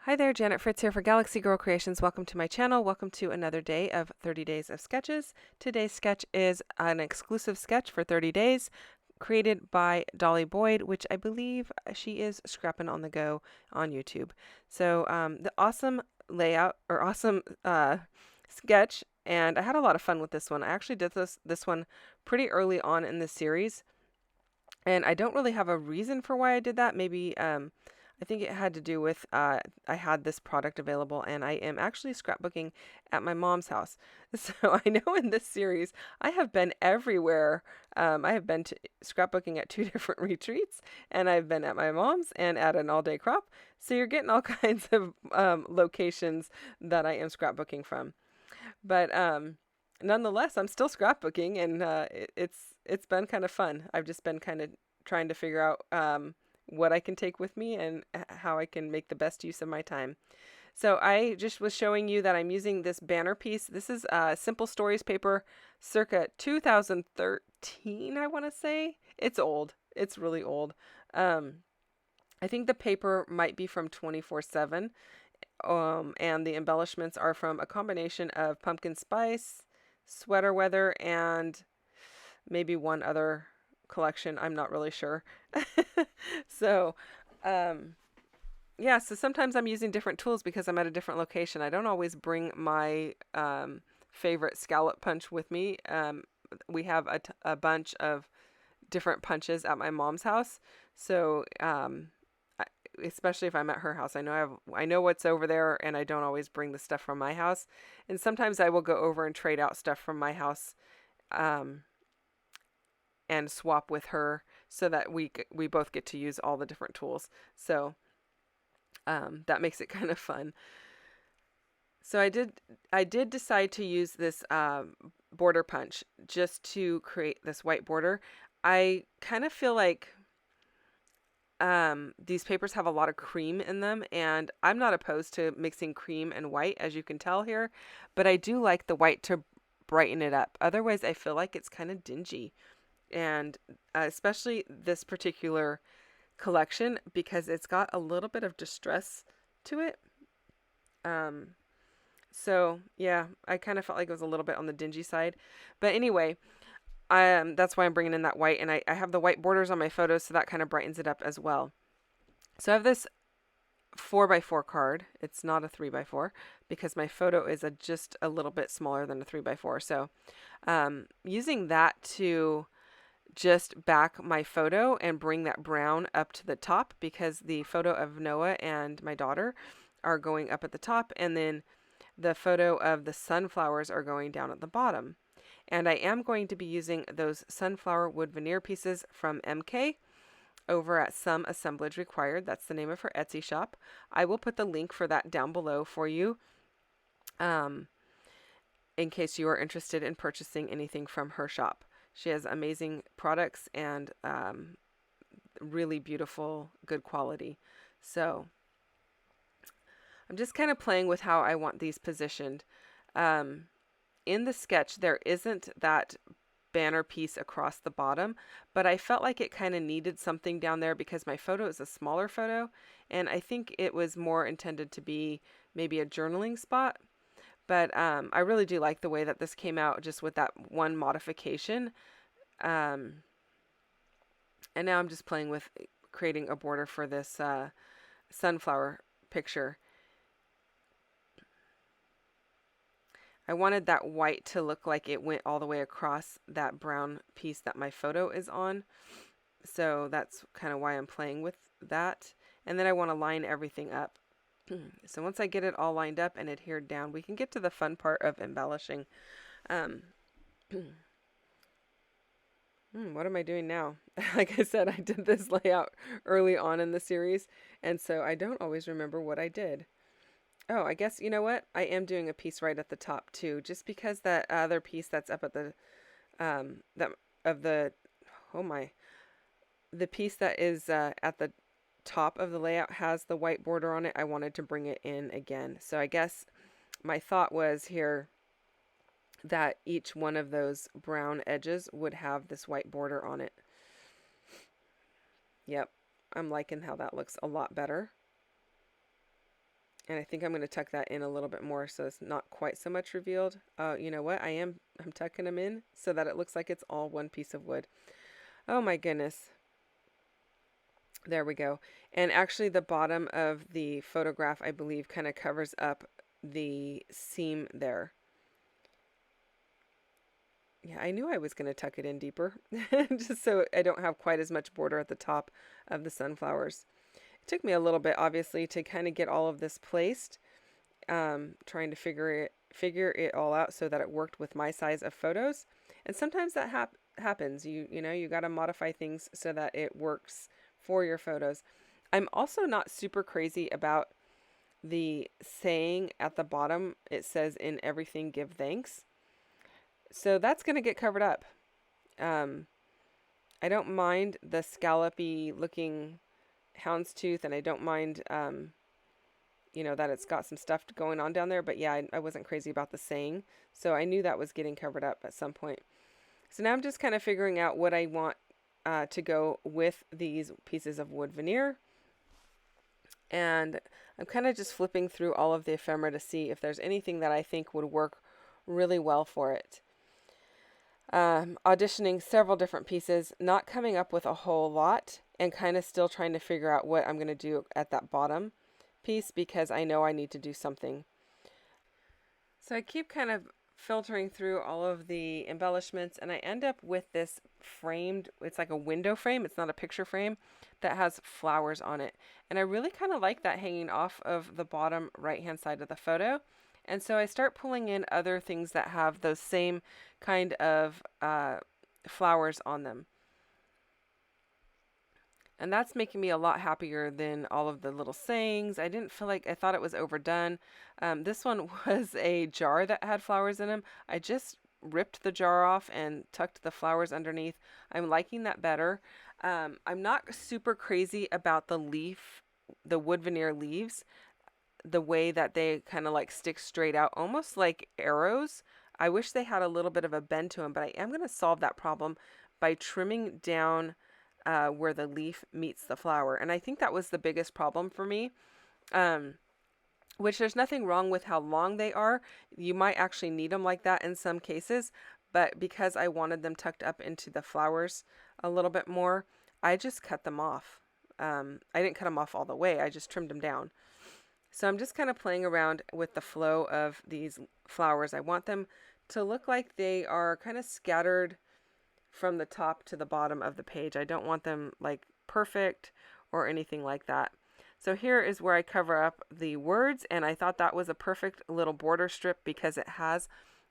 Hi there, Janet Fritz here for Galaxy Girl Creations. Welcome to my channel. Welcome to another day of 30 Days of Sketches. Today's sketch is an exclusive sketch for 30 days created by Dolly Boyd, which I believe she is scrapping on the go on YouTube. So the awesome layout or awesome sketch, and I had a lot of fun with this one. I actually did this one pretty early on in the series, and I don't really have a reason for why I did that. Maybe I think it had to do with I had this product available, and I am actually scrapbooking at my mom's house. So I know in this series I have been everywhere. I have been to scrapbooking at two different retreats, and I've been at my mom's and at an all-day crop. So you're getting all kinds of locations that I am scrapbooking from. But nonetheless, I'm still scrapbooking, and it's been kind of fun. I've just been kind of trying to figure out what I can take with me and how I can make the best use of my time. So I just was showing you that I'm using this banner piece. This is Simple Stories paper circa 2013, I want to say. It's old. It's really old. I think the paper might be from 24/7. And the embellishments are from a combination of pumpkin spice, sweater weather, and maybe one other collection. I'm not really sure. So, yeah, so sometimes I'm using different tools because I'm at a different location. I don't always bring my favorite scallop punch with me. We have a bunch of different punches at my mom's house. So, especially if I'm at her house, I know what's over there, and I don't always bring the stuff from my house. And sometimes I will go over and trade out stuff from my house, and swap with her so that we both get to use all the different tools. So that makes it kind of fun. So I did decide to use this border punch just to create this white border. I kind of feel like these papers have a lot of cream in them, and I'm not opposed to mixing cream and white, as you can tell here, but I do like the white to brighten it up. Otherwise, I feel like it's kind of dingy. And especially this particular collection, because it's got a little bit of distress to it. So yeah, I kind of felt like it was a little bit on the dingy side. But anyway, that's why I'm bringing in that white, and I have the white borders on my photos, so that kind of brightens it up as well. So I have this 4x4 card. It's not a 3x4 because my photo is just a little bit smaller than a 3x4. So using that to just back my photo and bring that brown up to the top, because the photo of Noah and my daughter are going up at the top, and then the photo of the sunflowers are going down at the bottom. And I am going to be using those sunflower wood veneer pieces from MK over at Some Assemblage Required. That's the name of her Etsy shop. I will put the link for that down below for you, in case you are interested in purchasing anything from her shop. She has amazing products and really beautiful, good quality. So I'm just kind of playing with how I want these positioned. In the sketch, there isn't that banner piece across the bottom, but I felt like it kind of needed something down there because my photo is a smaller photo, and I think it was more intended to be maybe a journaling spot. But I really do like the way that this came out, just with that one modification. And now I'm just playing with creating a border for this sunflower picture. I wanted that white to look like it went all the way across that brown piece that my photo is on. So that's kind of why I'm playing with that. And then I want to line everything up. So once I get it all lined up and adhered down, we can get to the fun part of embellishing. What am I doing now? Like I said, I did this layout early on in the series, and so I don't always remember what I did. Oh, I guess, you know what? I am doing a piece right at the top too, just because that other piece that's up at the, the piece that is at the top of the layout has the white border on it. I wanted to bring it in again. So I guess my thought was here that each one of those brown edges would have this white border on it. Yep, I'm liking how that looks a lot better. And I think I'm going to tuck that in a little bit more so it's not quite so much revealed. You know what? I'm tucking them in so that it looks like it's all one piece of wood. Oh my goodness. There we go. And actually the bottom of the photograph, I believe, kind of covers up the seam there. Yeah, I knew I was going to tuck it in deeper, just so I don't have quite as much border at the top of the sunflowers. It took me a little bit, obviously, to kind of get all of this placed, trying to figure it all out so that it worked with my size of photos. And sometimes that happens. You know, you got to modify things so that it works for your photos. I'm also not super crazy about the saying at the bottom. It says, "In everything give thanks." So that's going to get covered up. I don't mind the scallopy looking houndstooth, and I don't mind, you know, that it's got some stuff going on down there. But yeah, I wasn't crazy about the saying. So I knew that was getting covered up at some point. So now I'm just kind of figuring out what I want to go with these pieces of wood veneer. And I'm kind of just flipping through all of the ephemera to see if there's anything that I think would work really well for it. Auditioning several different pieces, not coming up with a whole lot, and kind of still trying to figure out what I'm going to do at that bottom piece because I know I need to do something. So I keep kind of filtering through all of the embellishments, and I end up with this framed, it's like a window frame, it's not a picture frame, that has flowers on it. And I really kind of like that hanging off of the bottom right hand side of the photo. And so I start pulling in other things that have those same kind of flowers on them. And that's making me a lot happier than all of the little sayings. I thought it was overdone. This one was a jar that had flowers in them. I just ripped the jar off and tucked the flowers underneath. I'm liking that better. I'm not super crazy about the wood veneer leaves, the way that they kind of like stick straight out, almost like arrows. I wish they had a little bit of a bend to them, but I am going to solve that problem by trimming down where the leaf meets the flower. And I think that was the biggest problem for me, which there's nothing wrong with how long they are. You might actually need them like that in some cases, but because I wanted them tucked up into the flowers a little bit more, I just cut them off. I didn't cut them off all the way. I just trimmed them down. So I'm just kind of playing around with the flow of these flowers. I want them to look like they are kind of scattered from the top to the bottom of the page. I don't want them like perfect or anything like that. So here is where I cover up the words, and I thought that was a perfect little border strip because it has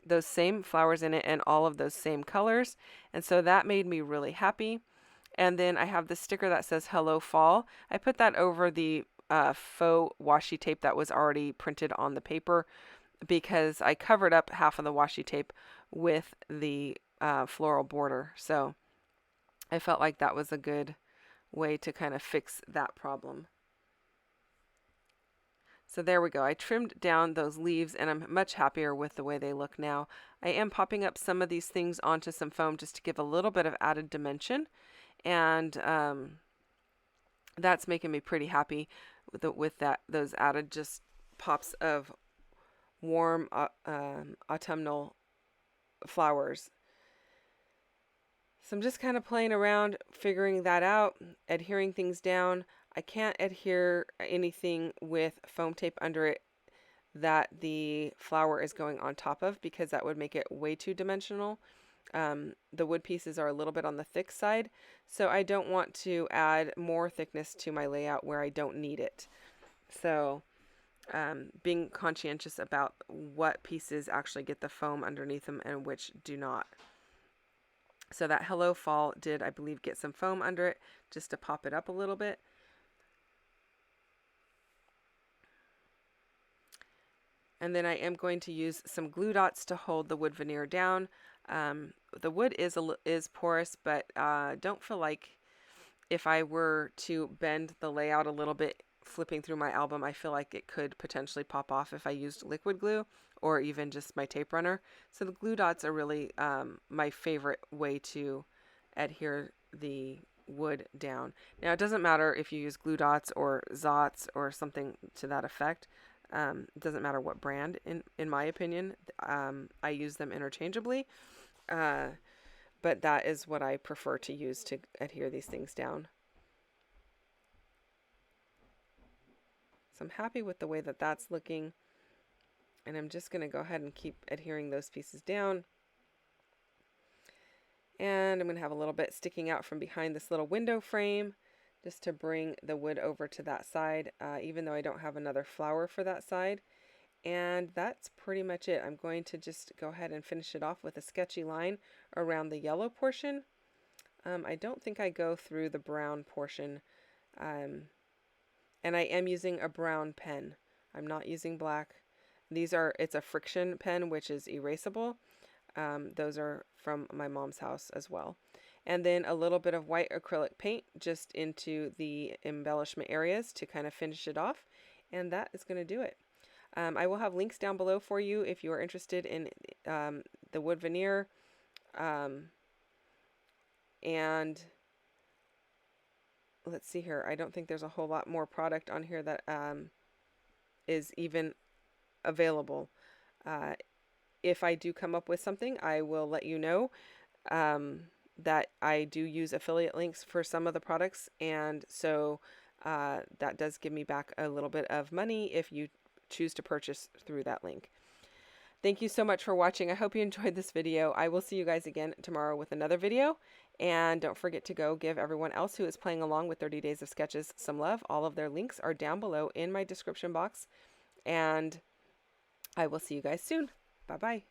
those same flowers in it and all of those same colors. And so that made me really happy. And then I have the sticker that says Hello Fall. I put that over the faux washi tape that was already printed on the paper because I covered up half of the washi tape with the floral border. So I felt like that was a good way to kind of fix that problem. So there we go. I trimmed down those leaves and I'm much happier with the way they look now. I am popping up some of these things onto some foam just to give a little bit of added dimension. And that's making me pretty happy with those added just pops of warm autumnal flowers. So I'm just kind of playing around, figuring that out, adhering things down. I can't adhere anything with foam tape under it that the flower is going on top of because that would make it way too dimensional. The wood pieces are a little bit on the thick side, so I don't want to add more thickness to my layout where I don't need it. So being conscientious about what pieces actually get the foam underneath them and which do not. So that Hello Fall did, I believe, get some foam under it just to pop it up a little bit. And then I am going to use some glue dots to hold the wood veneer down. The wood is porous, but don't feel like if I were to bend the layout a little bit, flipping through my album, I feel like it could potentially pop off if I used liquid glue or even just my tape runner. So the glue dots are really my favorite way to adhere the wood down. Now it doesn't matter if you use glue dots or Zots or something to that effect. It doesn't matter what brand, in my opinion. I use them interchangeably, but that is what I prefer to use to adhere these things down. So I'm happy with the way that that's looking, and I'm just going to go ahead and keep adhering those pieces down. And I'm going to have a little bit sticking out from behind this little window frame just to bring the wood over to that side, even though I don't have another flower for that side. And that's pretty much it. I'm going to just go ahead and finish it off with a sketchy line around the yellow portion. I don't think I go through the brown portion. And I am using a brown pen. I'm not using black. It's a friction pen, which is erasable. Those are from my mom's house as well. And then a little bit of white acrylic paint just into the embellishment areas to kind of finish it off. And that is going to do it. I will have links down below for you if you are interested in the wood veneer. And let's see here. I don't think there's a whole lot more product on here that is even available. If I do come up with something, I will let you know. That I do use affiliate links for some of the products, and so that does give me back a little bit of money if you choose to purchase through that link. Thank you so much for watching. I hope you enjoyed this video. I will see you guys again tomorrow with another video, and don't forget to go give everyone else who is playing along with 30 Days of Sketches some love. All of their links are down below in my description box, and I will see you guys soon. Bye-bye.